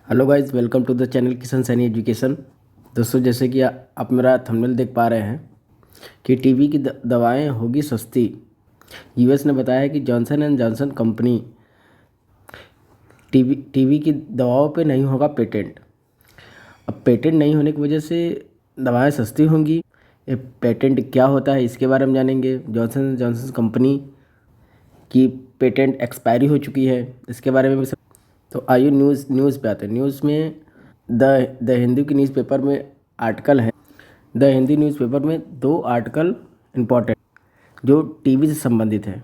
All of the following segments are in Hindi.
Hello guys, welcome to the channel Kishan Saini education. दोस्तों, जैसे कि आप मेरा थंबनेल देख पा रहे हैं कि टीबी की दवाएं होगी सस्ती। यूएस ने बताया है कि Johnson and Johnson company TB की दवाओं पे नहीं होगा पेटेंट। अब पेटेंट नहीं होने की वजह से दवाएं सस्ती होंगी। ये पेटेंट क्या होता है इसके बारे में जानेंगे। जॉनसन एंड जॉनसन कंपनी की पेटेंट एक्सपायरी हो चुकी है, इसके बारे में भी सब। तो आइए न्यूज़ पे आते हैं। न्यूज़ में द हिंदू की न्यूज़पेपर में आर्टिकल है। द हिंदी न्यूज़पेपर में दो आर्टिकल इम्पोर्टेंट जो टीबी से संबंधित है।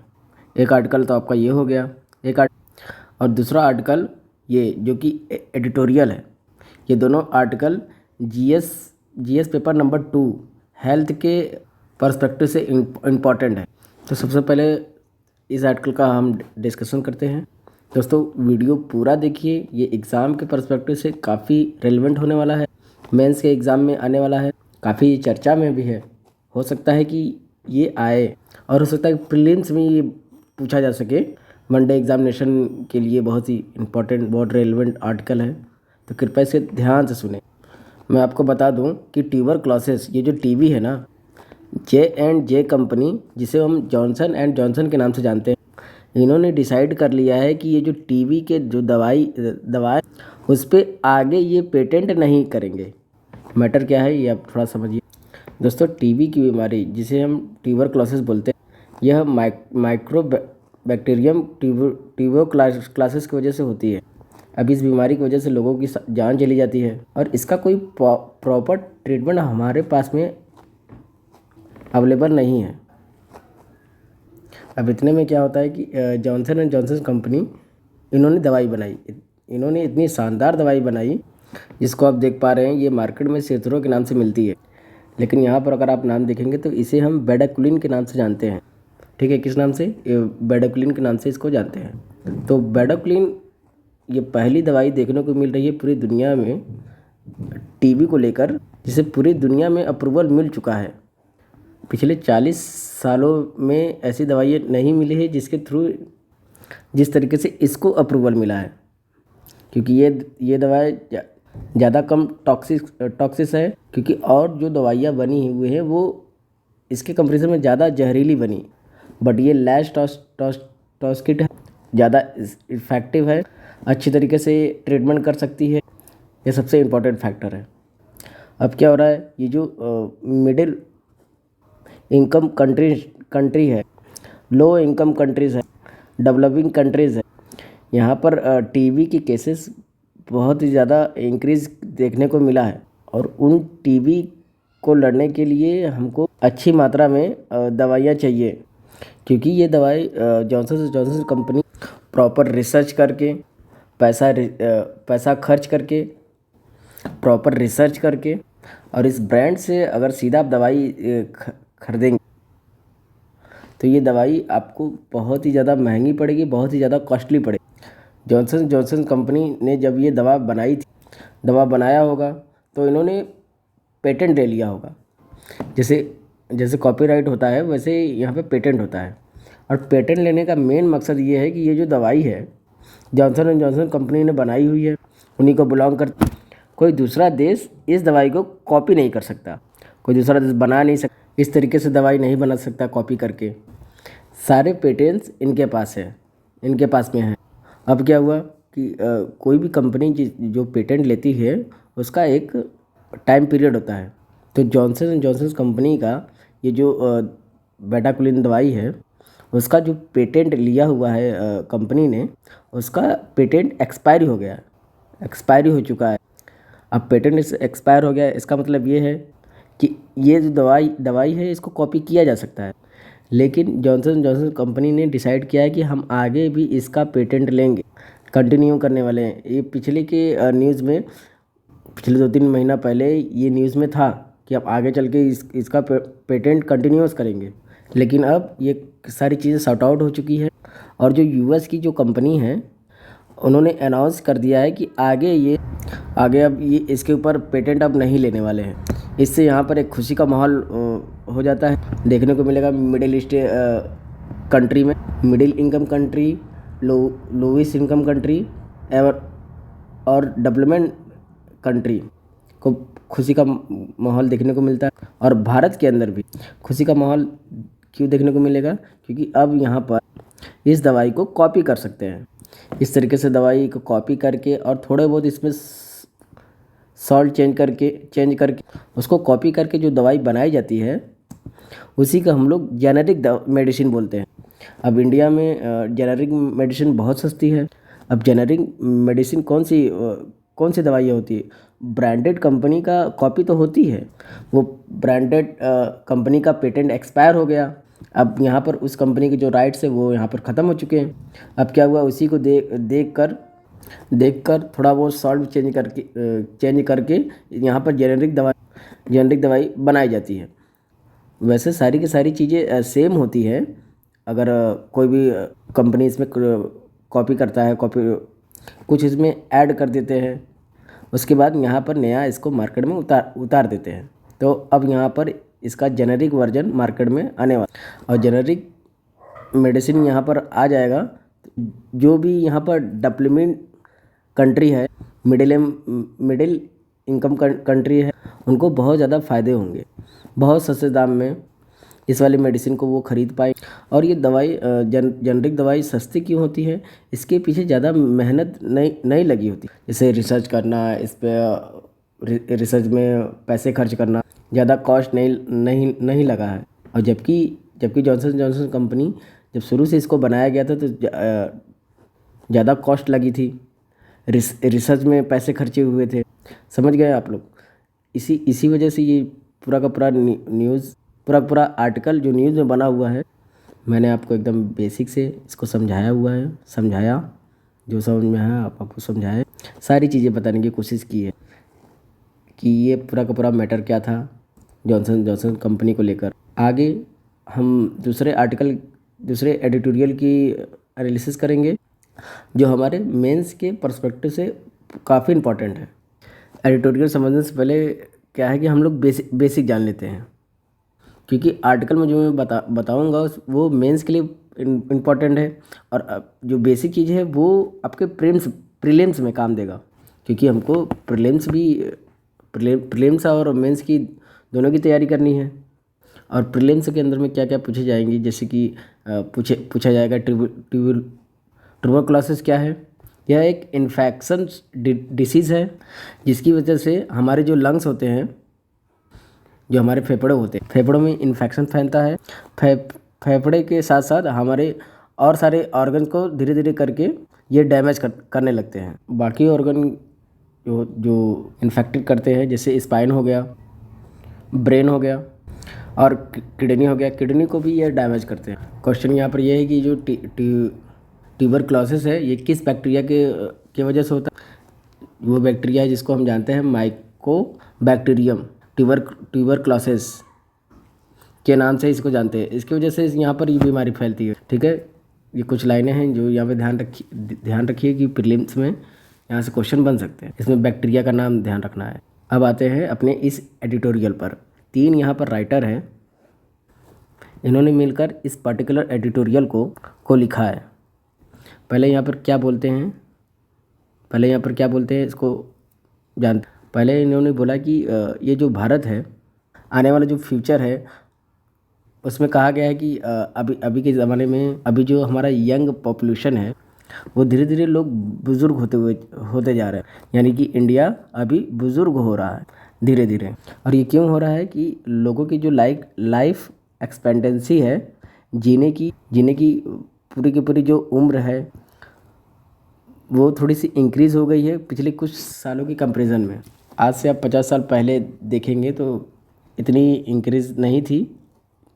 एक आर्टिकल तो आपका ये हो गया, और दूसरा आर्टिकल ये जो कि एडिटोरियल है। ये दोनों article GS paper number 2 health के पर्सपेक्टिव से इम्पॉर्टेंट है। तो सबसे पहले इस आर्टिकल का हम डिस्कशन करते हैं। दोस्तों, वीडियो पूरा देखिए, ये एग्ज़ाम के पर्सपेक्टिव से काफ़ी रेलेवेंट होने वाला है। मेंस के एग्ज़ाम में आने वाला है, काफ़ी चर्चा में भी है। हो सकता है कि ये आए और हो सकता है कि प्रीलिम्स में ये पूछा जा सके। वनडे एग्जामिनेशन के लिए बहुत ही इम्पोर्टेंट, बहुत रेलेवेंट आर्टिकल है, तो कृपया इसे ध्यान से सुने। मैं आपको बता दूं कि ट्यूबरक्लोसिस, ये जो टीबी है ना, J&J कंपनी, जिसे हम जॉनसन एंड जॉनसन के नाम से जानते हैं, इन्होंने डिसाइड कर लिया है कि ये जो टीबी के जो दवाएं उस पर आगे ये पेटेंट नहीं करेंगे। मैटर क्या है ये आप थोड़ा समझिए। दोस्तों, टीबी की बीमारी जिसे हम ट्यूबरक्लोसिस बोलते हैं, यह माइक्रो बैक्टीरियम ट्यूबरक्लोसिस की वजह से होती है। अब इस बीमारी की वजह से लोगों की जान चली जाती है और इसका कोई प्रॉपर ट्रीटमेंट हमारे पास में अवेलेबल नहीं है। अब इतने में क्या होता है कि जॉनसन एंड जॉनसन कंपनी, इन्होंने दवाई बनाई। इन्होंने इतनी शानदार दवाई बनाई जिसको आप देख पा रहे हैं, ये मार्केट में सेथरो के नाम से मिलती है। लेकिन यहाँ पर अगर आप नाम देखेंगे तो इसे हम बेडाक्विलिन के नाम से जानते हैं। ठीक है, किस नाम से? बेडाक्विलिन के नाम से इसको जानते हैं। तो बेडाक्विलिन ये पहली दवाई देखने को मिल रही है पूरी दुनिया में टीबी को लेकर, जिसे पूरी दुनिया में अप्रूवल मिल चुका है। पिछले 40 सालों में ऐसी दवाइयाँ नहीं मिली है जिसके थ्रू जिस तरीके से इसको अप्रूवल मिला है, क्योंकि ये दवाई ज़्यादा कम टॉक्सिस है। क्योंकि और जो दवाइयाँ बनी हुई हैं वो इसके कंपैरिजन में ज़्यादा जहरीली बनी, बट ये लेस टॉक्सिक है, ज़्यादा इफेक्टिव है, अच्छी तरीके से ट्रीटमेंट कर सकती है। ये सबसे इम्पोर्टेंट फैक्टर है। अब क्या हो रहा है, ये जो मिडिल इनकम कंट्री है, लो इनकम कंट्रीज़ है, डेवलपिंग कंट्रीज़ है, यहाँ पर टीबी की केसेस बहुत ही ज़्यादा इंक्रीज़ देखने को मिला है। और उन टीबी को लड़ने के लिए हमको अच्छी मात्रा में दवाइयाँ चाहिए, क्योंकि ये दवाई जॉनसन कंपनी प्रॉपर रिसर्च करके, पैसा खर्च करके, प्रॉपर रिसर्च करके, और इस ब्रांड से अगर सीधा आप दवाई खरीदेंगे तो ये दवाई आपको बहुत ही ज़्यादा महंगी पड़ेगी, बहुत ही ज़्यादा कॉस्टली पड़ेगी। जॉनसन कंपनी ने जब ये दवा बनाई थी, दवा बनाया होगा तो इन्होंने पेटेंट ले लिया होगा। जैसे जैसे कॉपीराइट होता है वैसे यहाँ पे पेटेंट होता है। और पेटेंट लेने का मेन मकसद ये है कि ये जो दवाई है जॉनसन एंड जॉनसन कंपनी ने बनाई हुई है, उन्हीं को बिलोंग कर, कोई दूसरा देश इस दवाई को कॉपी नहीं कर सकता, कोई दूसरा देश बना नहीं सकता, इस तरीके से दवाई नहीं बना सकता कॉपी करके। सारे पेटेंट्स इनके पास में है। अब क्या हुआ कि कोई भी कंपनी जो पेटेंट लेती है उसका एक टाइम पीरियड होता है। तो जॉनसन एंड जॉनसन कंपनी का ये जो बेटाक्विलिन दवाई है उसका जो पेटेंट लिया हुआ है कंपनी ने, उसका पेटेंट एक्सपायरी हो चुका है। अब पेटेंट एक्सपायर हो गया, इसका मतलब ये है कि ये जो दवाई है इसको कॉपी किया जा सकता है। लेकिन जॉनसन जॉनसन कंपनी ने डिसाइड किया है कि हम आगे भी इसका पेटेंट लेंगे, कंटिन्यू करने वाले हैं। ये पिछले के न्यूज़ में, पिछले 2-3 महीना पहले ये न्यूज़ में था कि अब आगे चल के इसका पेटेंट कंटिन्यूस करेंगे। लेकिन अब ये सारी चीज़ें सॉर्ट आउट हो चुकी है, और जो यूएस की जो कंपनी है उन्होंने अनाउंस कर दिया है कि आगे अब ये इसके ऊपर पेटेंट अब नहीं लेने वाले हैं। इससे यहाँ पर एक खुशी का माहौल हो जाता है, देखने को मिलेगा मिडिल ईस्ट कंट्री में, middle income country, lowest income country और डेवलपमेंट कंट्री को खुशी का माहौल देखने को मिलता है। और भारत के अंदर भी खुशी का माहौल क्यों देखने को मिलेगा, क्योंकि अब यहाँ पर इस दवाई को कॉपी कर सकते हैं। इस तरीके से दवाई को कॉपी करके और थोड़े बहुत इसमें सॉल्ट चेंज करके उसको कॉपी करके जो दवाई बनाई जाती है उसी का हम लोग जेनेरिक मेडिसिन बोलते हैं। अब इंडिया में जेनेरिक मेडिसिन बहुत सस्ती है। अब जेनेरिक मेडिसिन कौन सी दवाइयाँ होती है, ब्रांडेड कंपनी का कॉपी तो होती है। वो ब्रांडेड कंपनी का पेटेंट एक्सपायर हो गया। अब यहाँ पर उस कंपनी के जो राइट्स है वो यहाँ पर ख़त्म हो चुके हैं। अब क्या हुआ, उसी को देख कर थोड़ा बहुत सॉल्ट चेंज करके यहाँ पर जेनेरिक दवाई बनाई जाती है। वैसे सारी की सारी चीज़ें सेम होती है। अगर कोई भी कंपनी इसमें कॉपी करता है, कुछ इसमें ऐड कर देते हैं, उसके बाद यहाँ पर नया इसको मार्केट में उतार देते हैं। तो अब यहाँ पर इसका जेनेरिक वर्जन मार्केट में आने वाला और जेनेरिक मेडिसिन यहाँ पर आ जाएगा। जो भी यहाँ पर डेवलपमेंट कंट्री है, मिडिल इनकम कंट्री है, उनको बहुत ज़्यादा फ़ायदे होंगे। बहुत सस्ते दाम में इस वाली मेडिसिन को वो खरीद पाए। और ये दवाई जेनरिक दवाई सस्ती क्यों होती है, इसके पीछे ज़्यादा मेहनत नहीं लगी होती। जैसे रिसर्च करना, इस पर रिसर्च में पैसे खर्च करना, ज़्यादा कॉस्ट नहीं लगा है। और जबकि जॉनसन जॉनसन कंपनी जब शुरू से इसको बनाया गया था तो ज़्यादा कॉस्ट लगी थी, रिसर्च में पैसे खर्चे हुए थे। समझ गए आप लोग। इसी वजह से ये पूरा का पूरा न्यूज़ पूरा आर्टिकल जो न्यूज़ में बना हुआ है, मैंने आपको एकदम बेसिक से इसको समझाया। जो समझ में आया आपको समझाया। सारी चीज़ें बताने की कोशिश की है कि ये पूरा का पूरा मैटर क्या था जॉनसन जॉनसन कंपनी को लेकर। आगे हम दूसरे एडिटोरियल की एनालिसिस करेंगे जो हमारे मेंस के पर्सपेक्टिव से काफ़ी इम्पोर्टेंट है। एडिटोरियल समझने से पहले क्या है कि हम लोग बेसिक जान लेते हैं, क्योंकि आर्टिकल में जो मैं बताऊंगा वो मेंस के लिए इम्पोर्टेंट है। और जो बेसिक चीज़ है वो आपके प्रीलिम्स में काम देगा, क्योंकि हमको प्रीलिम्स और मेंस की दोनों की तैयारी करनी है। और प्रीलिम्स के अंदर में क्या क्या पूछे जाएंगी, जैसे कि पूछा जाएगा ट्यूबरकुलोसिस क्या है। यह एक इन्फेक्शन डिसीज़ है जिसकी वजह से हमारे जो लंग्स होते हैं, जो हमारे फेफड़े होते हैं, फेफड़ों में इन्फेक्शन फैलता है। फेफड़े के साथ साथ हमारे और सारे ऑर्गन को धीरे धीरे करके ये डैमेज करने लगते हैं। बाकी ऑर्गन जो इन्फेक्टेड करते हैं, जैसे स्पाइन हो गया, ब्रेन हो गया और किडनी हो गया, किडनी को भी ये डैमेज करते हैं। क्वेश्चन यहाँ पर यह है कि जो ट्यूबरकुलोसिस है ये किस बैक्टीरिया के वजह से होता है। वो बैक्टीरिया है जिसको हम जानते हैं माइकोबैक्टीरियम ट्यूबरकुलोसिस के नाम से इसको जानते हैं। इसकी वजह से यहाँ पर ये बीमारी फैलती है। ठीक है, ये कुछ लाइनें हैं जो यहाँ पे ध्यान रखिए कि प्रीलिम्स में यहाँ से क्वेश्चन बन सकते हैं। इसमें बैक्टीरिया का नाम ध्यान रखना है। अब आते हैं अपने इस एडिटोरियल पर। 3 यहाँ पर राइटर हैं, इन्होंने मिलकर इस पर्टिकुलर एडिटोरियल को लिखा है। पहले यहाँ पर क्या बोलते हैं इसको जानते। पहले इन्होंने बोला कि ये जो भारत है, आने वाला जो फ्यूचर है उसमें कहा गया है कि अभी के ज़माने में अभी जो हमारा यंग पॉपुलेशन है वो धीरे धीरे लोग बुज़ुर्ग होते जा रहे हैं। यानी कि इंडिया अभी बुज़ुर्ग हो रहा है धीरे धीरे। और ये क्यों हो रहा है कि लोगों की जो लाइफ एक्सपेक्टेंसी है, जीने की पूरी की पूरी जो उम्र है वो थोड़ी सी इंक्रीज़ हो गई है पिछले कुछ सालों की कंपैरिजन में। आज से आप 50 साल पहले देखेंगे तो इतनी इंक्रीज़ नहीं थी,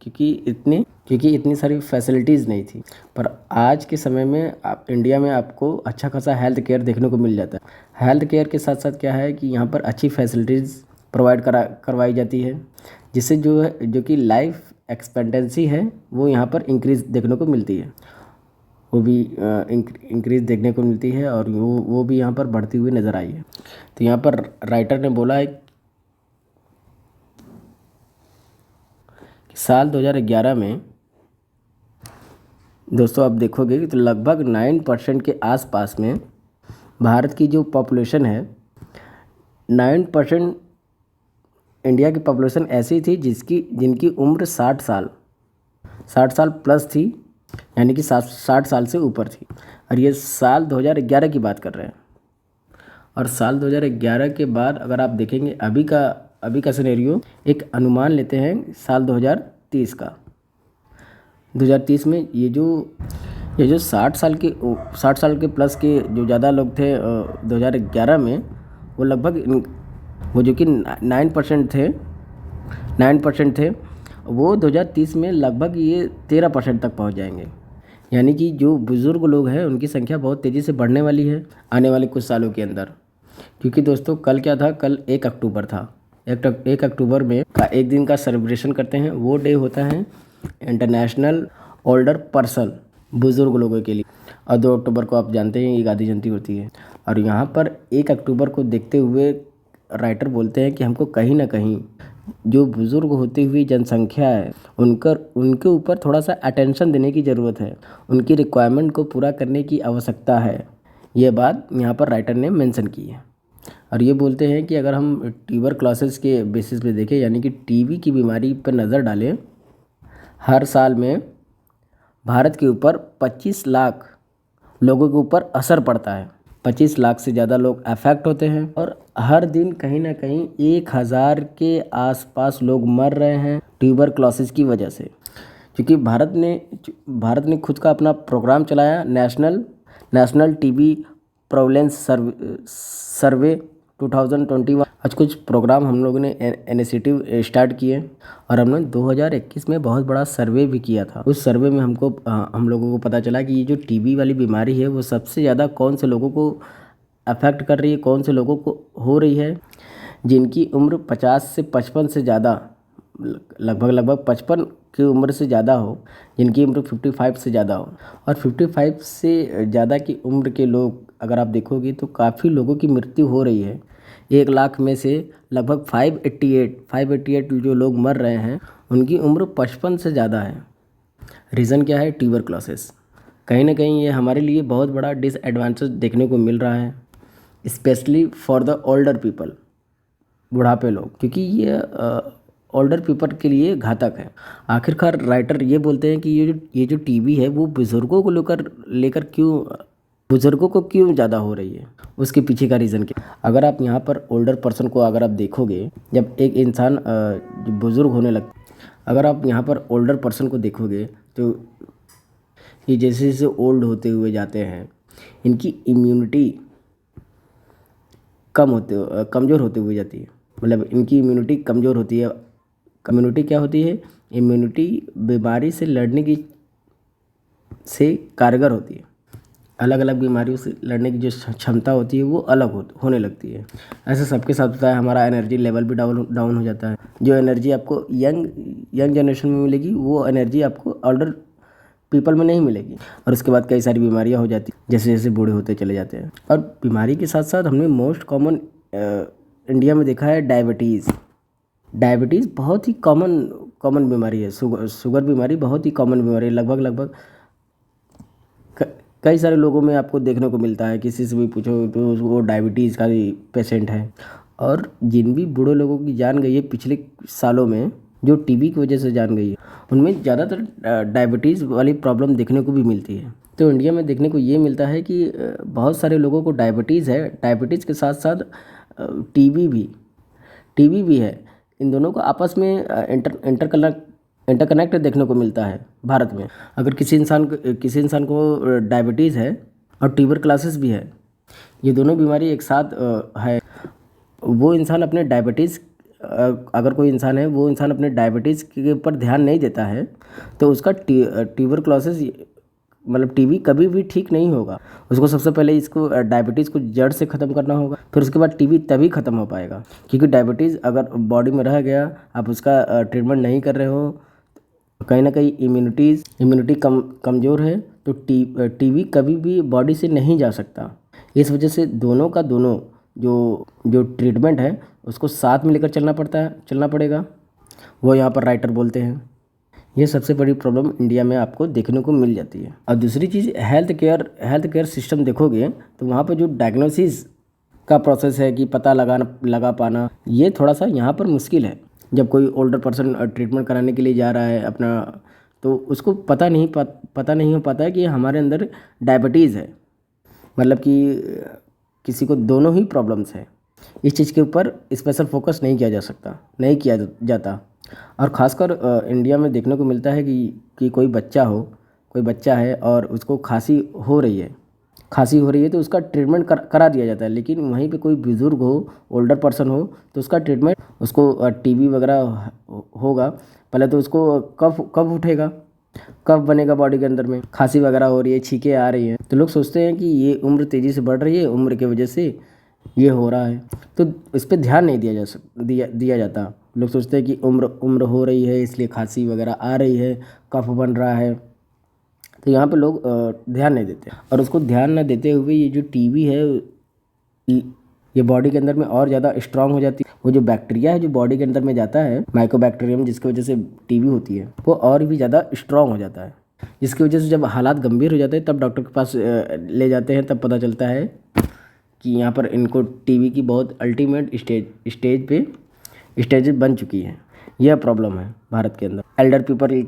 क्योंकि इतनी सारी फैसिलिटीज़ नहीं थी। पर आज के समय में आप इंडिया में आपको अच्छा खासा हेल्थ केयर देखने को मिल जाता है। हेल्थ केयर के साथ साथ क्या है कि यहाँ पर अच्छी फैसिलिटीज़ प्रोवाइड करवाई जाती है, जिससे जो कि लाइफ एक्सपेक्टेंसी है वो यहाँ पर इंक्रीज़ देखने को मिलती है। वो भी इंक्रीज़ देखने को मिलती है और वो भी यहाँ पर बढ़ती हुई नज़र आई है। तो यहाँ पर राइटर ने बोला है कि साल 2011 में दोस्तों आप देखोगे कि तो लगभग 9% के आसपास में भारत की जो पॉपुलेशन है 9% इंडिया की पॉपुलेशन ऐसी थी जिनकी उम्र 60 साल प्लस थी, यानी कि 60 साल से ऊपर थी। और ये साल 2011 की बात कर रहे हैं। और साल 2011 के बाद अगर आप देखेंगे अभी का सिनेरियो, एक अनुमान लेते हैं साल 2030 का। 2030 में ये जो 60 साल के प्लस के जो ज़्यादा लोग थे 2011 में, वो लगभग वो जो कि 9% थे, वो 2030 में लगभग ये 13% तक पहुंच जाएंगे। यानी कि जो बुज़ुर्ग लोग हैं उनकी संख्या बहुत तेज़ी से बढ़ने वाली है आने वाले कुछ सालों के अंदर। क्योंकि दोस्तों कल क्या था, कल 1 अक्टूबर था। 1 अक्टूबर में एक दिन का सेलिब्रेशन करते हैं। वो डे होता है इंटरनेशनल ओल्डर पर्सन, बुज़ुर्ग लोगों के लिए। और 2 अक्टूबर को आप जानते हैं ये गांधी जयंती होती है। और यहाँ पर 1 अक्टूबर को देखते हुए राइटर बोलते हैं कि हमको कहीं ना कहीं जो बुज़ुर्ग होती हुई जनसंख्या है उनके ऊपर थोड़ा सा अटेंशन देने की ज़रूरत है, उनकी रिक्वायरमेंट को पूरा करने की आवश्यकता है। ये बात यहाँ पर राइटर ने मेंशन की है। और ये बोलते हैं कि अगर हम ट्यूबरक्लोसिस के बेसिस पे देखें, यानी कि टीबी की बीमारी पर नज़र डालें, हर साल में भारत के ऊपर 25 लाख लोगों के ऊपर असर पड़ता है। 25 लाख से ज़्यादा लोग अफेक्ट होते हैं और हर दिन कहीं ना कहीं 1000 के आसपास लोग मर रहे हैं ट्यूबरक्लोसिस की वजह से। क्योंकि भारत ने खुद का अपना प्रोग्राम चलाया, नेशनल टीबी प्रोवलेंस सर्वे 2021। आज कुछ प्रोग्राम हम लोगों ने इनिशिएटिव स्टार्ट किए और हमने 2021 में बहुत बड़ा सर्वे भी किया था। उस सर्वे में हम लोगों को पता चला कि ये जो टीबी वाली बीमारी है वो सबसे ज़्यादा कौन से लोगों को अफेक्ट कर रही है, कौन से लोगों को हो रही है, जिनकी उम्र 50 से 55 से ज़्यादा, लगभग 55 की उम्र से ज़्यादा हो, जिनकी उम्र 55 से ज़्यादा हो। और 55 से ज़्यादा की उम्र के लोग अगर आप देखोगे तो काफ़ी लोगों की मृत्यु हो रही है। 1 लाख में से लगभग 588 जो लोग मर रहे हैं उनकी उम्र 55 से ज़्यादा है। रीज़न क्या है? ट्यूबरक्लोसिस। कहीं ना कहीं ये हमारे लिए बहुत बड़ा डिसएडवांटेज देखने को मिल रहा है, specially for the older people, बुढ़ापे लोग, क्योंकि ये ओल्डर पीपल के लिए घातक है। आखिरकार राइटर ये बोलते हैं कि ये जो टीबी है वो बुज़ुर्गों को लेकर बुज़ुर्गों को क्यों ज़्यादा हो रही है, उसके पीछे का रीज़न क्या। अगर आप यहाँ पर ओल्डर पर्सन को अगर आप देखोगे, जब एक इंसान बुज़ुर्ग होने लगता, अगर आप यहाँ पर ओल्डर पर्सन को देखोगे तो ये जैसे जैसे ओल्ड होते हुए जाते हैं इनकी इम्यूनिटी कमज़ोर होते हुए जाती है। मतलब इनकी इम्यूनिटी कमज़ोर होती है। कम्युनिटी क्या होती है? इम्यूनिटी बीमारी से लड़ने की से कारगर होती है। अलग अलग बीमारियों से लड़ने की जो क्षमता होती है वो अलग होने लगती है। ऐसा सबके साथ होता है। हमारा एनर्जी लेवल भी डाउन हो जाता है। जो एनर्जी आपको यंग जनरेशन में मिलेगी वो एनर्जी आपको ओल्डर पीपल में नहीं मिलेगी। और उसके बाद कई सारी बीमारियां हो जाती हैं जैसे जैसे बूढ़े होते चले जाते हैं। और बीमारी के साथ साथ हमने मोस्ट कॉमन इंडिया में देखा है डायबिटीज़ बहुत ही कॉमन बीमारी है। शुगर बीमारी बहुत ही कॉमन बीमारी है। लगभग कई सारे लोगों में आपको देखने को मिलता है। किसी से भी पूछो तो वो डायबिटीज़ का ही पेशेंट है। और जिन भी बूढ़े लोगों की जान गई है पिछले सालों में, जो टीबी की वजह से जान गई है, उनमें ज़्यादातर डायबिटीज़ वाली प्रॉब्लम देखने को भी मिलती है। तो इंडिया में देखने को ये मिलता है कि बहुत सारे लोगों को डायबिटीज़ है। डायबिटीज़ के साथ साथ टीबी भी है। इन दोनों को आपस में इंटरकनेक्ट देखने को मिलता है भारत में। अगर किसी इंसान को डायबिटीज़ है और ट्यूबरक्लोसिस भी है, ये दोनों बीमारी एक साथ है, वो इंसान अपने डायबिटीज़ अगर कोई इंसान है वो इंसान अपने डायबिटीज़ के ऊपर ध्यान नहीं देता है तो उसका ट्यूबरक्लोसिस मतलब टीबी कभी भी ठीक नहीं होगा। उसको सबसे पहले इसको डायबिटीज़ को जड़ से ख़त्म करना होगा, फिर उसके बाद टीबी तभी ख़त्म हो पाएगा। क्योंकि डायबिटीज़ अगर बॉडी में रह गया, आप उसका ट्रीटमेंट नहीं कर रहे हो, कहीं ना कहीं इम्यूनिटी कमज़ोर है तो टीबी कभी भी बॉडी से नहीं जा सकता। इस वजह से दोनों जो ट्रीटमेंट है उसको साथ में लेकर चलना पड़ेगा। वो यहाँ पर राइटर बोलते हैं ये सबसे बड़ी प्रॉब्लम इंडिया में आपको देखने को मिल जाती है। और दूसरी चीज़ हेल्थ केयर सिस्टम देखोगे तो वहाँ पर जो डायग्नोसिस का प्रोसेस है कि पता लगा पाना, ये थोड़ा सा यहाँ पर मुश्किल है। जब कोई ओल्डर पर्सन ट्रीटमेंट कराने के लिए जा रहा है अपना, तो उसको पता नहीं हो पाता है कि हमारे अंदर डायबिटीज़ है, मतलब कि किसी को दोनों ही प्रॉब्लम्स है। इस चीज़ के ऊपर स्पेशल फोकस नहीं किया जाता। और ख़ासकर इंडिया में देखने को मिलता है कि कोई बच्चा है और उसको खांसी हो रही है तो उसका ट्रीटमेंट करा दिया जाता है। लेकिन वहीं पे कोई बुज़ुर्ग हो, ओल्डर पर्सन हो, तो उसका ट्रीटमेंट, उसको टीबी वगैरह होगा, पहले तो उसको कफ उठेगा, कफ बनेगा बॉडी के अंदर में, खांसी वगैरह हो रही है, छींकें आ रही हैं, तो लोग सोचते हैं कि ये उम्र तेज़ी से बढ़ रही है, उम्र की वजह से ये हो रहा है, तो इस पर ध्यान नहीं दिया जाता। लोग सोचते हैं कि उम्र हो रही है इसलिए खांसी वगैरह आ रही है, कफ बन रहा है, तो यहाँ पे लोग ध्यान नहीं देते। और उसको ध्यान न देते हुए ये जो टीबी है ये बॉडी के अंदर में और ज़्यादा स्ट्रांग हो जाती है। वो जो बैक्टीरिया है जो बॉडी के अंदर में जाता है, माइकोबैक्टीरियम, जिसकी वजह से टीबी होती है, वो और भी ज़्यादा स्ट्रांग हो जाता है, जिसकी वजह से जब हालात गंभीर हो जाते हैं तब डॉक्टर के पास ले जाते हैं, तब पता चलता है कि यहाँ पर इनको टीबी की बहुत अल्टीमेट स्टेज बन चुकी है। यह प्रॉब्लम है भारत के अंदर। एल्डर पीपल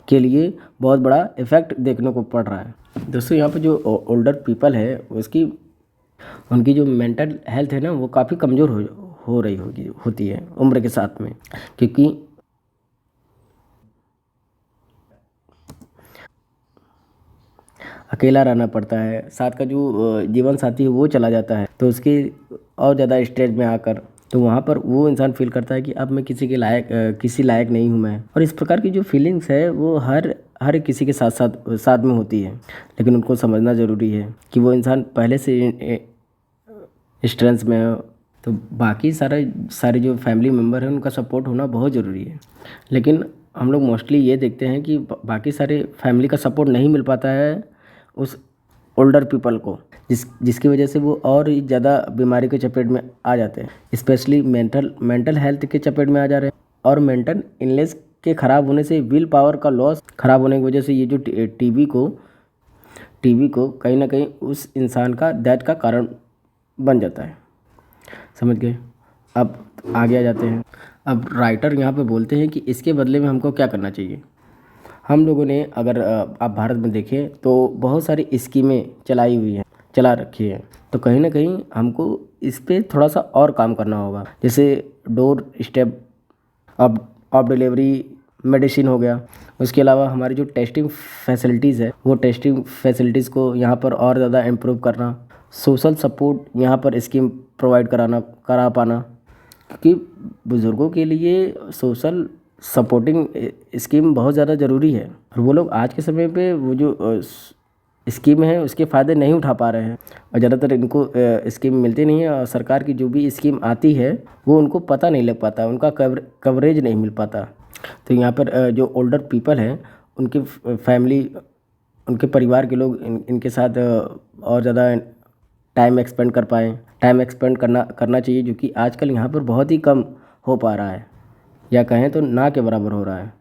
के लिए बहुत बड़ा इफ़ेक्ट देखने को पड़ रहा है। दोस्तों, यहाँ पर जो ओल्डर पीपल है उनकी जो मेंटल हेल्थ है ना, वो काफ़ी कमज़ोर हो रही होती है उम्र के साथ में, क्योंकि अकेला रहना पड़ता है, साथ का जो जीवन साथी है वो चला जाता है, तो उसके और ज़्यादा स्ट्रेस में आकर, तो वहाँ पर वो इंसान फील करता है कि अब मैं किसी लायक नहीं हूँ मैं। और इस प्रकार की जो फीलिंग्स है वो हर किसी के साथ में होती है। लेकिन उनको समझना ज़रूरी है कि वो इंसान पहले से स्ट्रेस में है, तो बाकी सारे जो फैमिली मेम्बर हैं उनका सपोर्ट होना बहुत ज़रूरी है। लेकिन हम लोग मोस्टली ये देखते हैं कि बाकी सारे फैमिली का सपोर्ट नहीं मिल पाता है उस ओल्डर पीपल को, जिसकी वजह से वो और ही ज़्यादा बीमारी के चपेट में आ जाते हैं, स्पेशली मेंटल हेल्थ के चपेट में आ जा रहे हैं। और मेंटल इलनेस के ख़राब होने से, विल पावर का लॉस ख़राब होने की वजह से ये जो टीबी को कहीं ना कहीं उस इंसान का डेथ का कारण बन जाता है। समझ गए? अब आगे आ जाते हैं। अब राइटर यहाँ पे बोलते हैं कि इसके बदले में हमको क्या करना चाहिए। हम लोगों ने, अगर आप भारत में देखें तो बहुत सारी स्कीमें चला रखी है, तो कहीं ना कहीं हमको इस पे थोड़ा सा और काम करना होगा। जैसे door step of delivery medicine हो गया। उसके अलावा हमारी जो टेस्टिंग फैसिलिटीज़ है, वो टेस्टिंग फैसिलिटीज़ को यहाँ पर और ज़्यादा इम्प्रूव करना, सोशल सपोर्ट यहाँ पर स्कीम प्रोवाइड करा पाना, क्योंकि बुज़ुर्गों के लिए सोशल सपोर्टिंग स्कीम बहुत ज़्यादा ज़रूरी है। और वो लोग आज के समय पे वो जो स्कीम है उसके फ़ायदे नहीं उठा पा रहे हैं, और ज़्यादातर इनको स्कीम मिलती नहीं है, और सरकार की जो भी स्कीम आती है वो उनको पता नहीं लग पाता, उनका कवरेज नहीं मिल पाता। तो यहाँ पर जो ओल्डर पीपल हैं उनकी फैमिली, उनके परिवार के लोग इनके साथ और ज़्यादा टाइम एक्सपेंड करना चाहिए, जो कि आजकल यहाँ पर बहुत ही कम हो पा रहा है, या कहें तो ना के बराबर हो रहा है।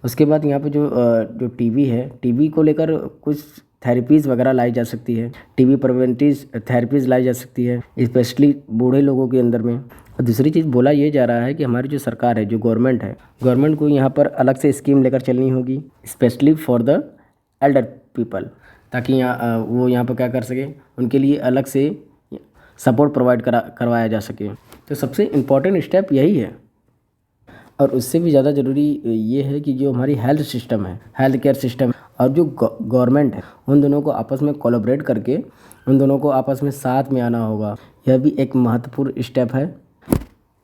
उसके बाद यहाँ पे जो टीबी है, टीबी को लेकर कुछ थेरेपीज़ वगैरह लाई जा सकती है, टीबी प्रिवेंटिव थेरेपीज़ लाई जा सकती है, स्पेशली बूढ़े लोगों के अंदर में। और दूसरी चीज़ बोला ये जा रहा है कि हमारी जो सरकार है, जो गवर्नमेंट को यहाँ पर अलग से स्कीम लेकर चलनी होगी, specially for the Elder people, ताकि वो यहाँ पर क्या कर सके, उनके लिए अलग से सपोर्ट प्रोवाइड करवाया जा सके। तो सबसे इम्पॉर्टेंट स्टेप यही है। और उससे भी ज़्यादा ज़रूरी ये है कि जो हमारी हेल्थ केयर सिस्टम और जो गवर्नमेंट है, उन दोनों को आपस में कोलैबोरेट करके उन दोनों को आपस में साथ में आना होगा। यह भी एक महत्वपूर्ण स्टेप है।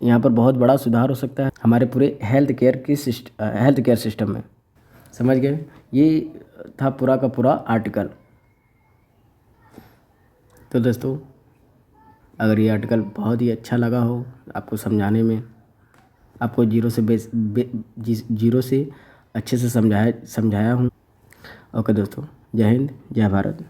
यहाँ पर बहुत बड़ा सुधार हो सकता है हमारे पूरे हेल्थ केयर सिस्टम में। समझ गए? ये था पूरा का पूरा आर्टिकल। तो दोस्तों, अगर ये आर्टिकल बहुत ही अच्छा लगा हो आपको समझाने में, आपको जीरो से अच्छे से समझाया हूँ। ओके दोस्तों, जय हिंद, जय भारत।